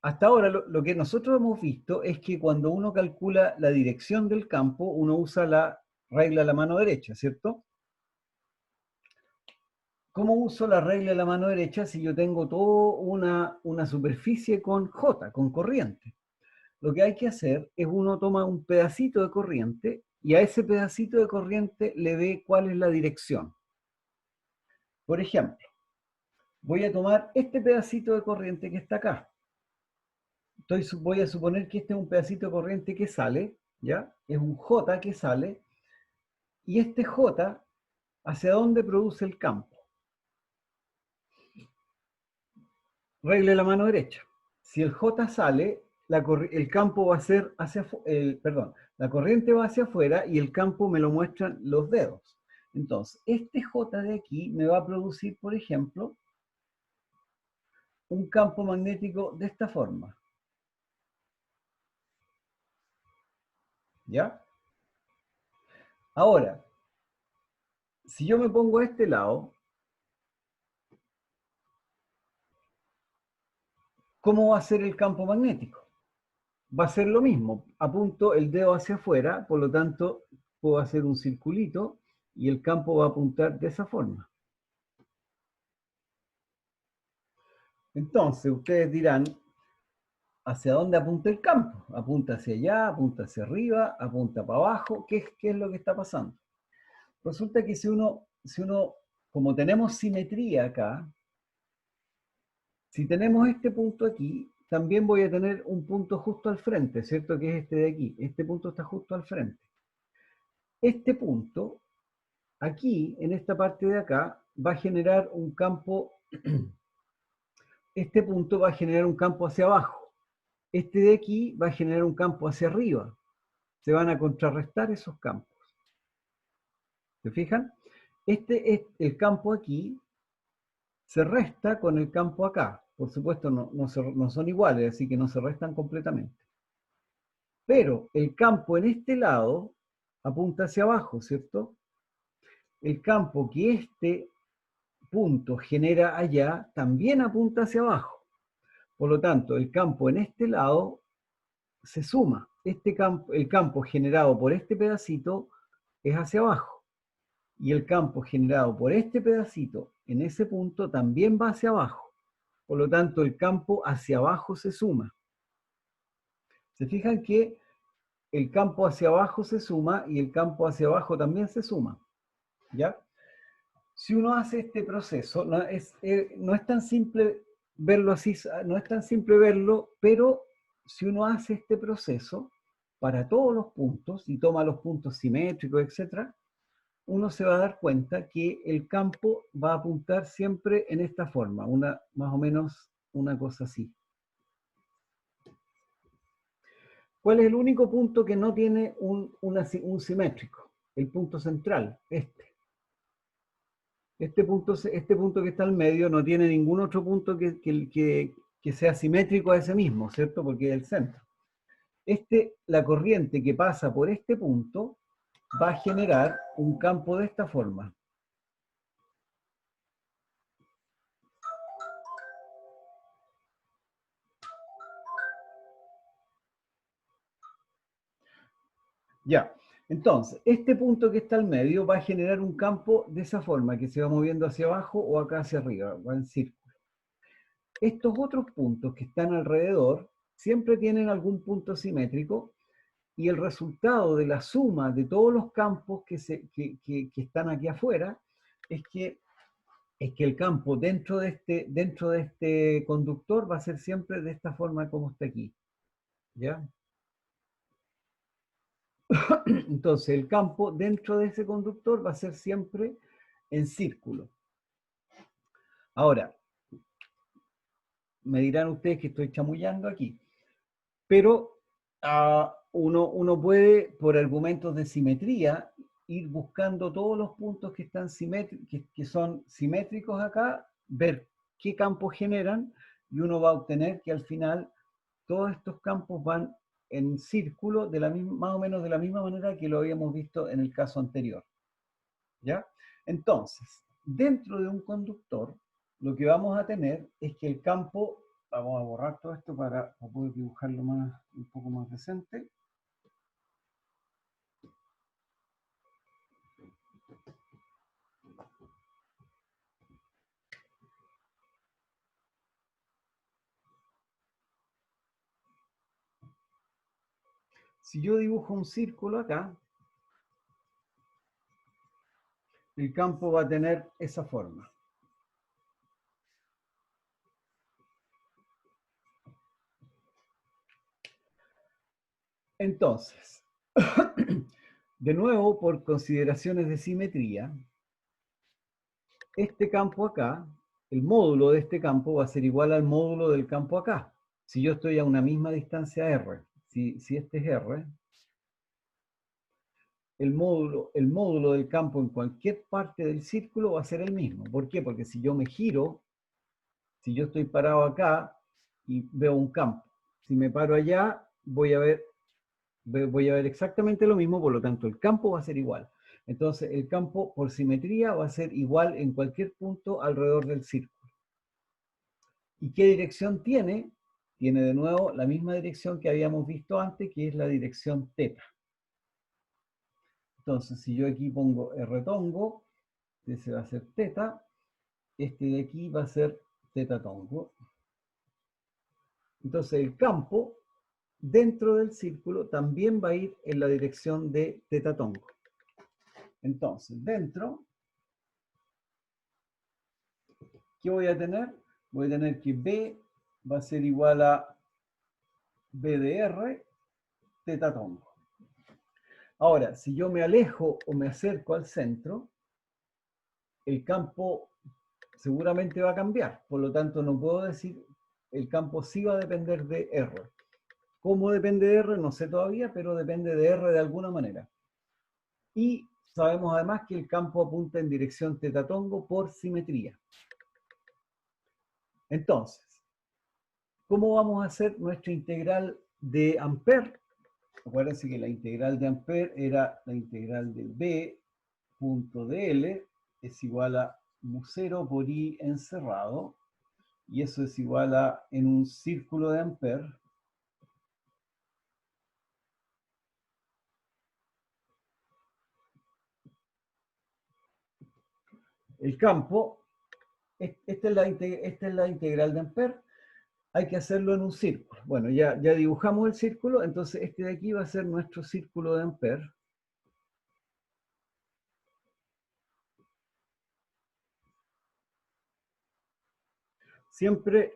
hasta ahora lo que nosotros hemos visto es que cuando uno calcula la dirección del campo, uno usa la regla de la mano derecha, ¿cierto? ¿Cómo uso la regla de la mano derecha si yo tengo toda una superficie con J, con corriente? Lo que hay que hacer es uno toma un pedacito de corriente y a ese pedacito de corriente le ve cuál es la dirección. Por ejemplo, voy a tomar este pedacito de corriente que está acá. Voy a suponer que este es un pedacito de corriente que sale, ¿ya? Es un J que sale, y este J, ¿hacia dónde produce el campo? Regle la mano derecha. Si el J sale, el campo va a ser hacia, la corriente va hacia afuera y el campo me lo muestran los dedos. Entonces, este J de aquí me va a producir, por ejemplo, un campo magnético de esta forma. ¿Ya? Ahora, si yo me pongo a este lado, ¿cómo va a ser el campo magnético? Va a ser lo mismo. Apunto el dedo hacia afuera, por lo tanto, puedo hacer un circulito y el campo va a apuntar de esa forma. Entonces, ustedes dirán, ¿hacia dónde apunta el campo? ¿Apunta hacia allá? ¿Apunta hacia arriba? ¿Apunta para abajo? ¿Qué es lo que está pasando? Resulta que si uno, como tenemos simetría acá, si tenemos este punto aquí, también voy a tener un punto justo al frente, ¿cierto? Que es este de aquí. Este punto está justo al frente. Este punto aquí, en esta parte de acá, va a generar un campo, este punto va a generar un campo hacia abajo. Este de aquí va a generar un campo hacia arriba. Se van a contrarrestar esos campos. ¿Se fijan? Este es el campo aquí, se resta con el campo acá. Por supuesto, no son iguales, así que no se restan completamente. Pero el campo en este lado apunta hacia abajo, ¿cierto? El campo que este punto genera allá también apunta hacia abajo. Por lo tanto, el campo en este lado se suma. El campo generado por este pedacito es hacia abajo. Y el campo generado por este pedacito en ese punto también va hacia abajo. Por lo tanto, el campo hacia abajo se suma. ¿Se fijan que el campo hacia abajo se suma y el campo hacia abajo también se suma? ¿Ya? Si uno hace este proceso, no es tan simple verlo así, no es tan simple verlo, pero si uno hace este proceso para todos los puntos y toma los puntos simétricos, etc., uno se va a dar cuenta que el campo va a apuntar siempre en esta forma, más o menos una cosa así. ¿Cuál es el único punto que no tiene un simétrico? El punto central, este. Este punto que está al medio no tiene ningún otro punto que sea simétrico a ese mismo, ¿cierto? Porque es el centro. La corriente que pasa por este punto va a generar un campo de esta forma. Ya, entonces, este punto que está al medio va a generar un campo de esa forma, que se va moviendo hacia abajo o acá hacia arriba, va en círculo. Estos otros puntos que están alrededor siempre tienen algún punto simétrico y el resultado de la suma de todos los campos que están aquí afuera es que el campo dentro de este conductor va a ser siempre de esta forma como está aquí. ¿Ya? Entonces, el campo dentro de ese conductor va a ser siempre en círculo. Ahora, me dirán ustedes que estoy chamullando aquí, pero uno puede, por argumentos de simetría, ir buscando todos los puntos que están que son simétricos acá, ver qué campos generan, y uno va a obtener que al final todos estos campos van en círculo más o menos de la misma manera que lo habíamos visto en el caso anterior. ¿Ya? Entonces, dentro de un conductor, lo que vamos a tener es que el campo, vamos a borrar todo esto para poder dibujarlo un poco más decente. Si yo dibujo un círculo acá, el campo va a tener esa forma. Entonces, de nuevo, por consideraciones de simetría, este campo acá, el módulo de este campo va a ser igual al módulo del campo acá. Si yo estoy a una misma distancia R, si este es R, el módulo del campo en cualquier parte del círculo va a ser el mismo. ¿Por qué? Porque si yo me giro, si yo estoy parado acá y veo un campo, si me paro allá, voy a ver exactamente lo mismo, por lo tanto el campo va a ser igual. Entonces el campo por simetría va a ser igual en cualquier punto alrededor del círculo. ¿Y qué dirección tiene? Tiene de nuevo la misma dirección que habíamos visto antes, que es la dirección teta. Entonces, si yo aquí pongo R tongo, ese va a ser teta, este de aquí va a ser teta tongo. Entonces, el campo dentro del círculo también va a ir en la dirección de teta tongo. Entonces, dentro, ¿qué voy a tener? Voy a tener que B va a ser igual a B de R, teta tongo. Ahora, si yo me alejo o me acerco al centro, el campo seguramente va a cambiar. Por lo tanto, no puedo decir el campo sí va a depender de R. ¿Cómo depende de R? No sé todavía, pero depende de R de alguna manera. Y sabemos además que el campo apunta en dirección tetatongo por simetría. Entonces, ¿cómo vamos a hacer nuestra integral de Ampère? Acuérdense que la integral de Ampère era la integral de B punto dl es igual a mu0 por I encerrado, y eso es igual a, en un círculo de Ampère, el campo, esta es la integral de Ampère, hay que hacerlo en un círculo. Bueno, ya dibujamos el círculo, entonces este de aquí va a ser nuestro círculo de Ampère. Siempre,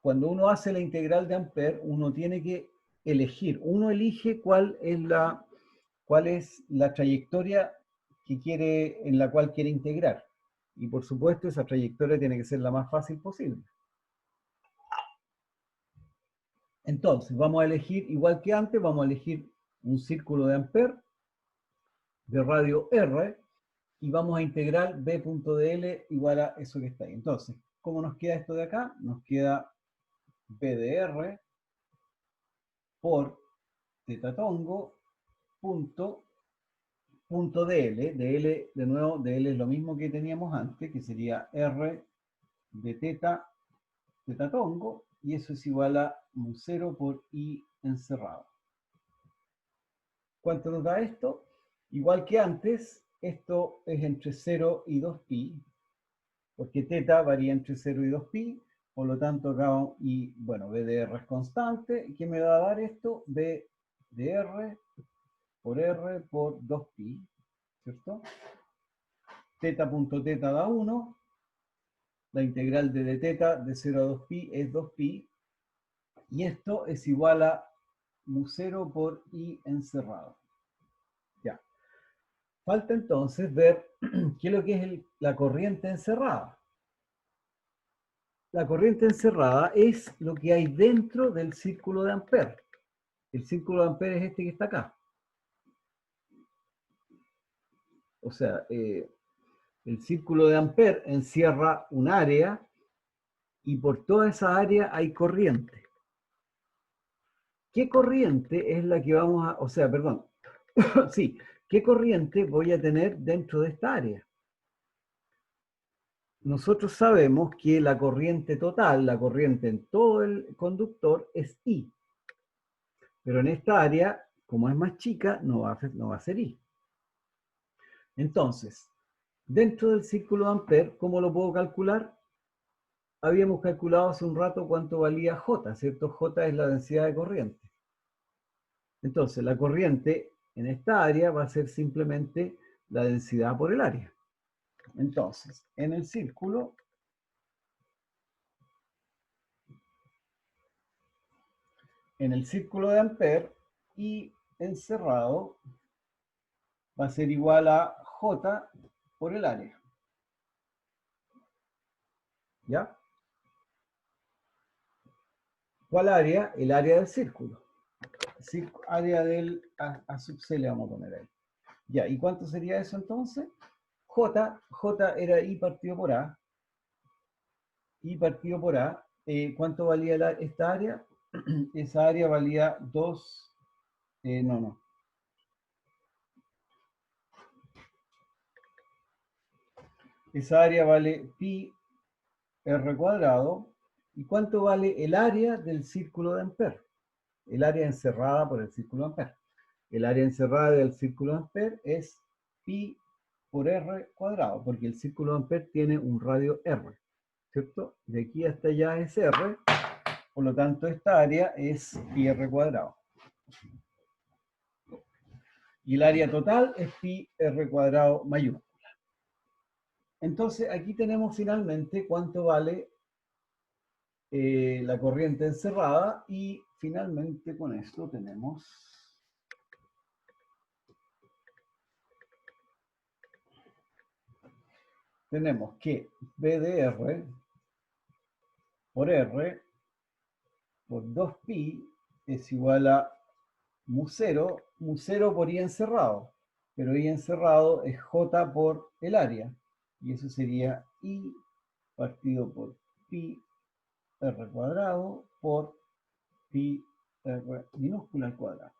cuando uno hace la integral de Ampère, uno tiene que elegir. Uno elige cuál es la trayectoria en la cual quiere integrar. Y por supuesto, esa trayectoria tiene que ser la más fácil posible. Entonces, vamos a elegir, igual que antes, vamos a elegir un círculo de Ampère de radio R y vamos a integrar b.dl igual a eso que está ahí. Entonces, ¿cómo nos queda esto de acá? Nos queda b de R por tetatongo punto dl. dl, de nuevo, dl es lo mismo que teníamos antes, que sería R de tetatongo, y eso es igual a mu0 por I encerrado. ¿Cuánto nos da esto? Igual que antes, esto es entre 0 y 2pi, porque teta varía entre 0 y 2pi, por lo tanto acá, y bueno, b de r es constante. ¿Qué me va a dar esto? B de r por 2pi, ¿cierto? Teta.teta da 1, la integral de teta de 0 a 2pi es 2pi, y esto es igual a mu0 por I encerrado. Ya. Falta entonces ver qué es lo que es la corriente encerrada. La corriente encerrada es lo que hay dentro del círculo de Ampère. El círculo de Ampère es este que está acá. O sea, el círculo de Ampère encierra un área y por toda esa área hay corriente. ¿Qué corriente es la que vamos a, o sea, perdón, sí, qué corriente voy a tener dentro de esta área? Nosotros sabemos que la corriente total, la corriente en todo el conductor es I. Pero en esta área, como es más chica, no va a ser I. Entonces, dentro del círculo de Ampère, ¿cómo lo puedo calcular? Habíamos calculado hace un rato cuánto valía J, ¿cierto? J es la densidad de corriente. Entonces, la corriente en esta área va a ser simplemente la densidad por el área. Entonces, en el círculo, de Ampère, I encerrado va a ser igual a J por el área. ¿Ya? ¿Cuál área? El área del círculo. Área del A sub C le vamos a poner ahí. Ya, ¿y cuánto sería eso entonces? J era I partido por A. I partido por A. ¿Cuánto valía esta área? Esa área valía 2. No. Esa área vale pi r cuadrado. ¿Y cuánto vale el área del círculo de Ampère? El área encerrada por el círculo de Ampère. El área encerrada del círculo de Ampère es pi por r cuadrado, porque el círculo de Ampère tiene un radio r, ¿cierto? De aquí hasta allá es r, por lo tanto esta área es pi r cuadrado. Y el área total es pi r cuadrado mayúscula. Entonces aquí tenemos finalmente cuánto vale la corriente encerrada, y finalmente con esto tenemos tenemos que B de R por R por 2pi es igual a mu 0 por I encerrado, pero I encerrado es J por el área, y eso sería I partido por pi R cuadrado por pi R minúscula al cuadrado.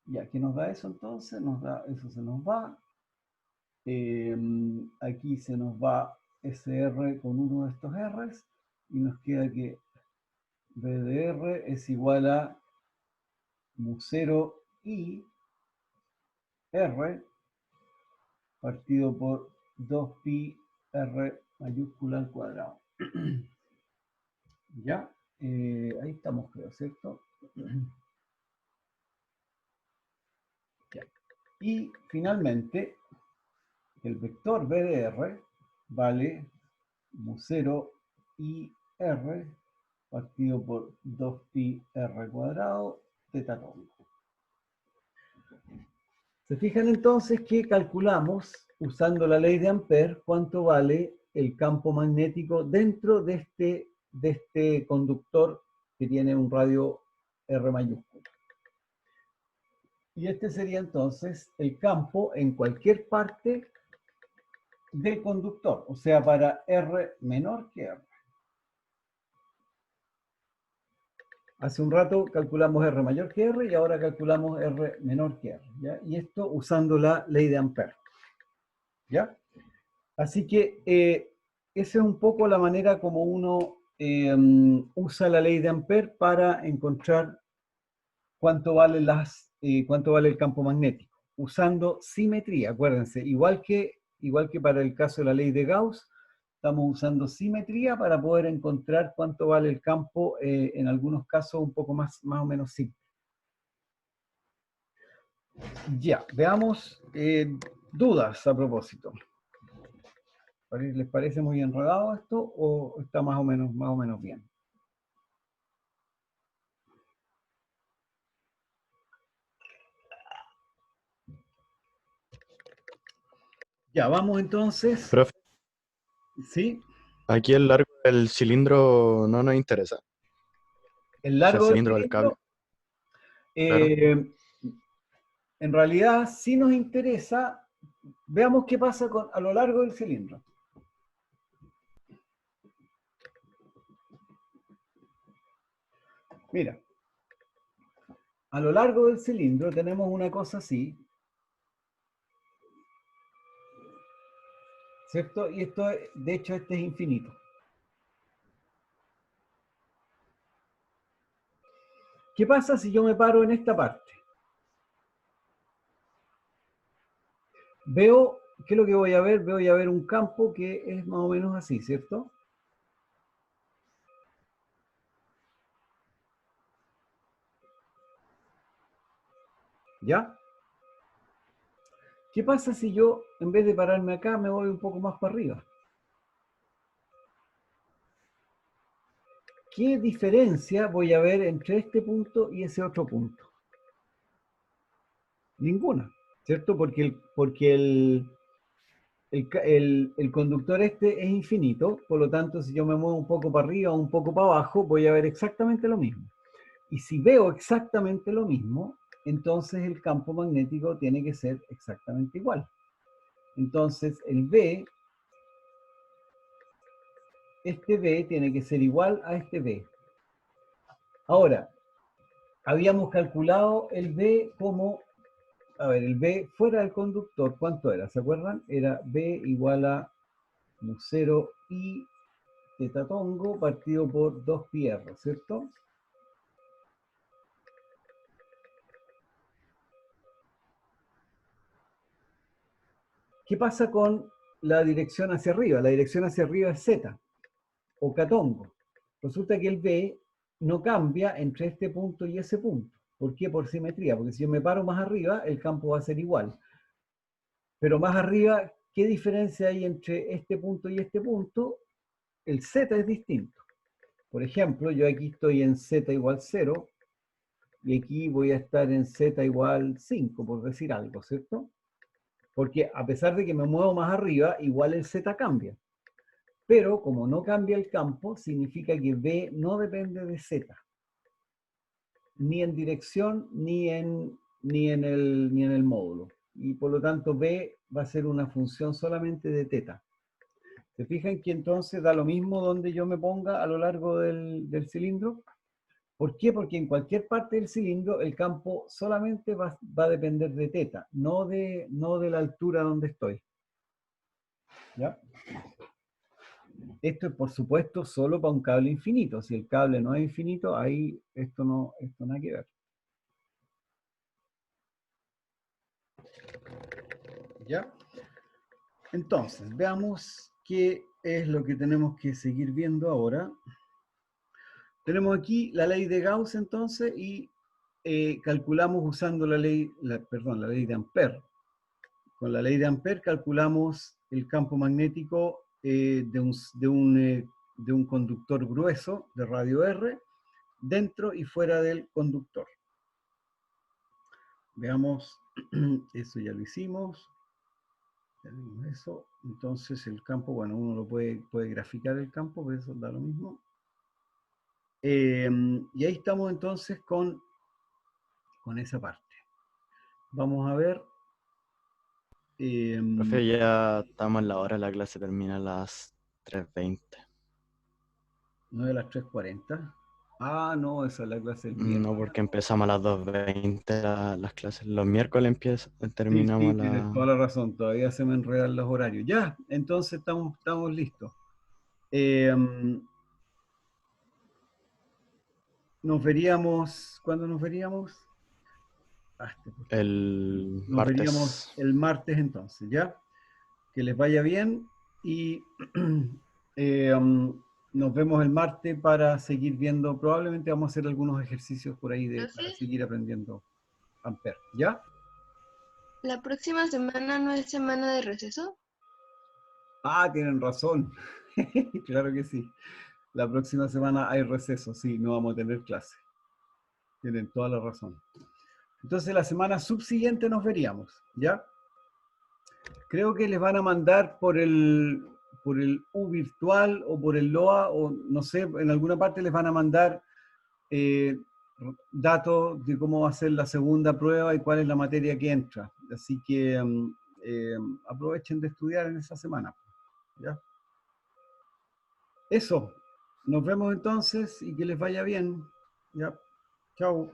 Ya, ¿qué nos da eso entonces? Nos da, eso se nos va. Aquí se nos va ese R con uno de estos R's, y nos queda que B de R es igual a mu 0 I R partido por 2pi R mayúscula al cuadrado. Ya, ahí estamos, creo, ¿cierto? Ya. Y finalmente, el vector B de R vale mu 0 I R partido por 2pi R cuadrado teta tongo. Se fijan entonces que calculamos, usando la ley de Ampère, cuánto vale el campo magnético dentro de este conductor que tiene un radio R mayúsculo. Y este sería entonces el campo en cualquier parte del conductor, o sea, para R menor que R. Hace un rato calculamos R mayor que R y ahora calculamos R menor que R, ¿ya? Y esto usando la ley de Ampère, ¿ya? Así que esa es un poco la manera como uno usa la ley de Ampère para encontrar cuánto vale el campo magnético, usando simetría, acuérdense, igual que para el caso de la ley de Gauss, estamos usando simetría para poder encontrar cuánto vale el campo, en algunos casos un poco más o menos simple. Ya, veamos dudas a propósito. ¿Les parece muy enredado esto o está más o menos bien? Ya, vamos entonces. Profe, ¿Sí? aquí el largo del cilindro no nos interesa. El O sea, largo el del cilindro del cable. cilindro, en realidad sí nos interesa. Veamos qué pasa a lo largo del cilindro. Mira, a lo largo del cilindro tenemos una cosa así, ¿cierto? Y esto, de hecho, este es infinito. ¿Qué pasa si yo me paro en esta parte? Veo, ¿qué es lo que voy a ver? Voy a ver un campo que es más o menos así, ¿cierto? ¿Ya? ¿Qué pasa si yo, en vez de pararme acá, me voy un poco más para arriba? ¿Qué diferencia voy a ver entre este punto y ese otro punto? Ninguna, ¿cierto? Porque el conductor este es infinito, por lo tanto, si yo me muevo un poco para arriba o un poco para abajo, voy a ver exactamente lo mismo. Y si veo exactamente lo mismo, entonces el campo magnético tiene que ser exactamente igual. Entonces, este B tiene que ser igual a este B. Ahora, habíamos calculado el B como, a ver, el B fuera del conductor, ¿cuánto era? ¿Se acuerdan? Era B igual a mu 0 I teta tongo partido por 2pi R, ¿cierto? ¿Qué pasa con la dirección hacia arriba? La dirección hacia arriba es Z, o catongo. Resulta que el B no cambia entre este punto y ese punto. ¿Por qué? Por simetría, porque si yo me paro más arriba, el campo va a ser igual. Pero más arriba, ¿qué diferencia hay entre este punto y este punto? El Z es distinto. Por ejemplo, yo aquí estoy en Z igual 0, y aquí voy a estar en Z igual 5, por decir algo, ¿cierto? porque a pesar de que me muevo más arriba, igual el Z cambia. Pero como no cambia el campo, significa que B no depende de Z, ni en dirección, ni en el módulo. Y por lo tanto B va a ser una función solamente de teta. ¿Se fijan que entonces da lo mismo donde yo me ponga a lo largo del cilindro? ¿Por qué? Porque en cualquier parte del cilindro el campo solamente va a depender de teta, no de la altura donde estoy. ¿Ya? Esto es, por supuesto, solo para un cable infinito. Si el cable no es infinito, ahí esto nada que ver. ¿Ya? Entonces, veamos qué es lo que tenemos que seguir viendo ahora. Tenemos aquí la ley de Gauss, entonces, y calculamos usando la ley de Ampère. Con la ley de Ampère calculamos el campo magnético de un conductor grueso de radio R dentro y fuera del conductor. Veamos, eso ya lo hicimos. Ya vimos eso. Entonces el campo, bueno, uno lo puede graficar el campo, pero eso da lo mismo. Y ahí estamos entonces con esa parte. Vamos a ver. Profe, ya estamos en la hora, la clase termina a las 3:20. ¿No de las 3:40? Ah, no, esa es la clase del viernes. No, porque empezamos a las 2:20 las clases. Los miércoles terminamos Sí, tienes toda la razón, todavía se me enredan los horarios. Ya, entonces estamos listos. Nos veríamos, ¿cuándo nos veríamos? el Nos martes. veríamos el martes entonces, ¿ya? Que les vaya bien y nos vemos el martes para seguir viendo, probablemente vamos a hacer algunos ejercicios por ahí para seguir aprendiendo Ampère, ¿ya? ¿La próxima semana no es semana de receso? Ah, tienen razón. Claro que sí. La próxima semana hay receso, sí, no vamos a tener clase. Tienen toda la razón. Entonces la semana subsiguiente nos veríamos, ¿ya? Creo que les van a mandar por el U virtual o por el LOA, o no sé, en alguna parte les van a mandar datos de cómo va a ser la segunda prueba y cuál es la materia que entra. Así que aprovechen de estudiar en esa semana, ¿ya? Eso. Nos vemos entonces y que les vaya bien. ¿Ya? Chao.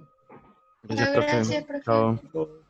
Gracias, profe. Gracias, profe. Chao.